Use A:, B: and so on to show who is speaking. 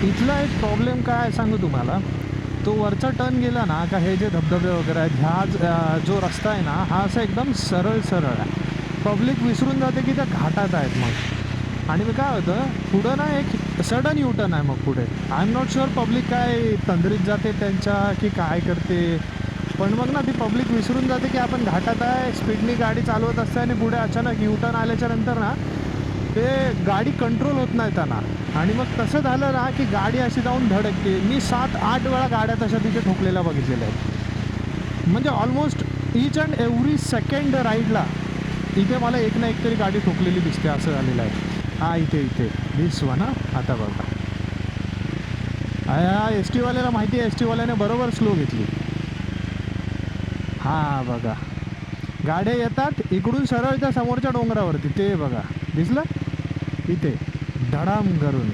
A: इथला एक प्रॉब्लेम काय आहे सांगू तुम्हाला. तो वरचा टर्न गेला ना का हे जे धबधबे वगैरे आहेत ह्या जो रस्ता आहे ना हा असा एकदम सरळ सरळ आहे. पब्लिक विसरून जाते की त्या घाटात आहेत मग. आणि मग काय होतं पुढं ना एक सडन युटर्न आहे मग पुढे. I am not sure public काय तंद्रीत जाते त्यांच्या की काय करते. पण मग ना ती पब्लिक विसरून जाते की आपण घाटात आहे, स्पीडनी गाडी चालवत असते आणि पुढे अचानक युटर्न आल्याच्या नंतर ना ते गाडी कंट्रोल होत नाही त्यांना. आणि मग तसं झालं ना की गाडी अशी जाऊन धडकते. मी 7-8 वेळा गाड्या तशा तिथे ठोकलेल्या बघितलेल्या आहेत. म्हणजे almost each and every second राईडला इथे मला एक ना एक तरी गाडी ठोकलेली दिसते. असं झालेलं आहे. हा इथे दिस वन. आता बघा हा एस टीवाल्याला माहिती आहे. एस टीवाल्याने बरोबर स्लो घेतली. हां बघा गाड्या येतात इकडून सरळ त्या समोरच्या डोंगरावरती. ते बघा दिसलं इथे धडाम करून.